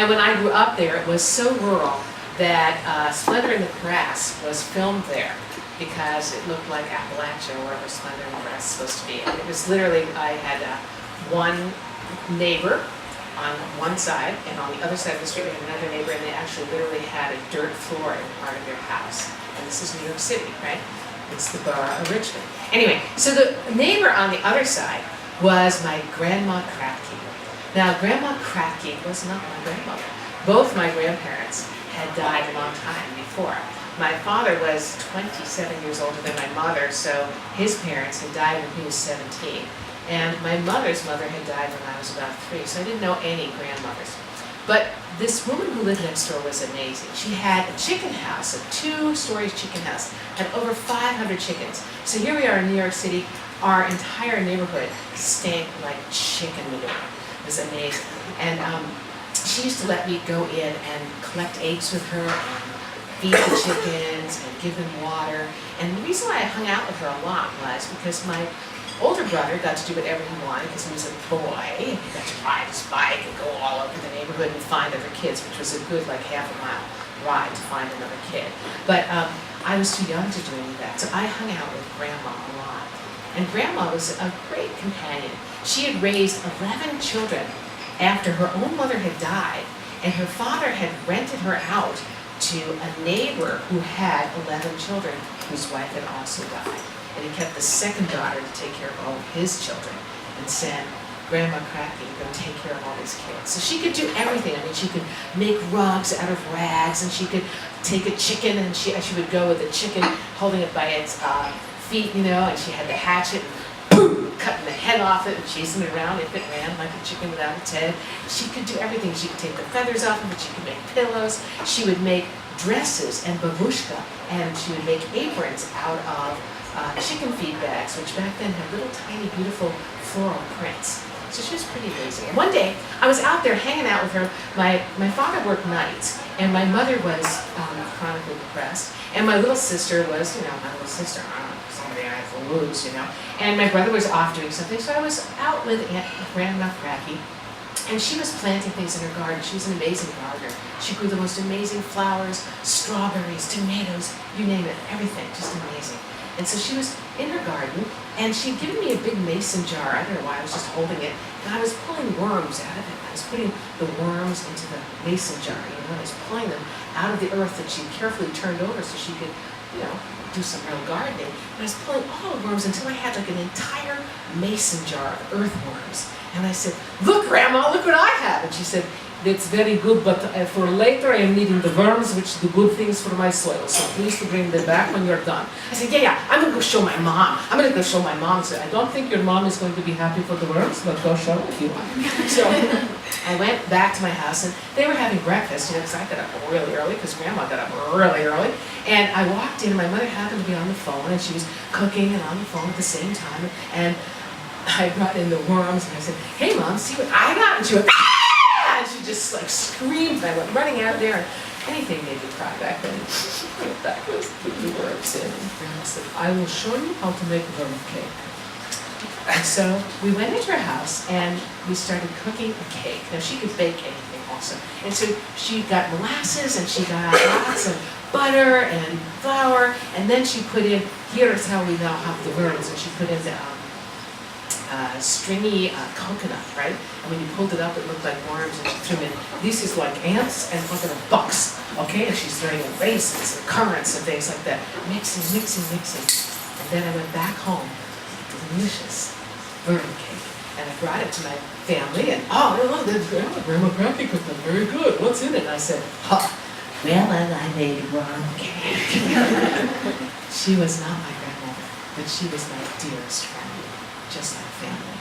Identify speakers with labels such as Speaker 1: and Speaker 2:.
Speaker 1: And when I grew up there, it was so rural that Splendor in the Grass was filmed there because it looked like Appalachia, or wherever Splendor in the Grass is supposed to be. And it was literally, I had one neighbor on one side, and on the other side of the street we had another neighbor, and they actually literally had a dirt floor in part of their house. And this is New York City, right? It's the borough of Richmond. Anyway, so the neighbor on the other side was my Grandma Kratky. Now, Grandma Kratky was not my grandmother. Both my grandparents had died a long time before. My father was 27 years older than my mother, so his parents had died when he was 17. And my mother's mother had died when I was about 3, so I didn't know any grandmothers. But this woman who lived next door was amazing. She had a chicken house, a 2-story chicken house, had over 500 chickens. So here we are in New York City, our entire neighborhood stank like chicken manure. It was amazing. And she used to let me go in and collect eggs with her and feed the chickens and give them water. And the reason why I hung out with her a lot was because my older brother got to do whatever he wanted because he was a boy. He got to ride his bike and go all over the neighborhood and find other kids, which was a good like half-a-mile ride to find another kid. But I was too young to do any of that, so I hung out with Grandma a lot. And Grandma was a great companion. She had raised 11 children after her own mother had died, and her father had rented her out to a neighbor who had 11 children whose wife had also died. And he kept the second daughter to take care of all of his children and said, Grandma Kratky, go take care of all these kids. So she could do everything. I mean, she could make rugs out of rags, and she could take a chicken, and she would go with the chicken holding it by its feet, you know, and she had the hatchet, and boom, cutting the head off it and chasing it around if it ran like a chicken without its head. She could do everything. She could take the feathers off of it. She could make pillows. She would make dresses and babushka, and she would make aprons out of chicken feed bags, which back then had little tiny beautiful floral prints. So she was pretty amazing. And one day, I was out there hanging out with her. My father worked nights, and my mother was chronically depressed, and my little sister was, you know, my little sister, somebody I had to lose, you know. And my brother was off doing something, so I was out with Grandma Kratky, and she was planting things in her garden. She was an amazing gardener. She grew the most amazing flowers, strawberries, tomatoes, you name it, everything, just amazing. And so she was in her garden, and she'd given me a big mason jar. I don't know why, I was just holding it, and I was pulling worms out of it. I was putting the worms into the mason jar, you know, and I was pulling them out of the earth that she'd carefully turned over so she could, you know, do some real gardening. And I was pulling all the worms until I had like an entire mason jar of earthworms. And I said, look, Grandma, look what I have. And she said, that's very good, but for later I am needing the worms, which are the good things for my soil. So please to bring them back when you're done. I said, yeah, I'm going to go show my mom. I'm going to go show my mom. So I don't think your mom is going to be happy for the worms, but go show her if you want. So I went back to my house, and they were having breakfast, you know, because I got up really early, because Grandma got up really early. And I walked in, and my mother happened to be on the phone, and she was cooking and on the phone at the same time. And I brought in the worms, and I said, hey, Mom, see what I got? And she went, ah! And she just like screamed, and I went running out there, and anything made me cry back then. She went back with the worms in, and Grandma said, I will show you how to make worm cake. And so we went into her house, and we started cooking a cake. Now, she could bake anything also. And so she got molasses, and she got lots of butter and flour, and then she put in, here's how we now have the worms, and she put in the stringy coconut, right? And when you pulled it up, it looked like worms, and she threw in, this is like ants and fucking bucks, okay? And she's throwing in raisins and currants and things like that. Mixing. And then I went back home, delicious worm cake. And I brought it to my family, and look, Grandma Kratky cooked them very good. What's in it? And I said, well, I made worm cake. She was not my grandmother, but she was my dearest friend. Just like family.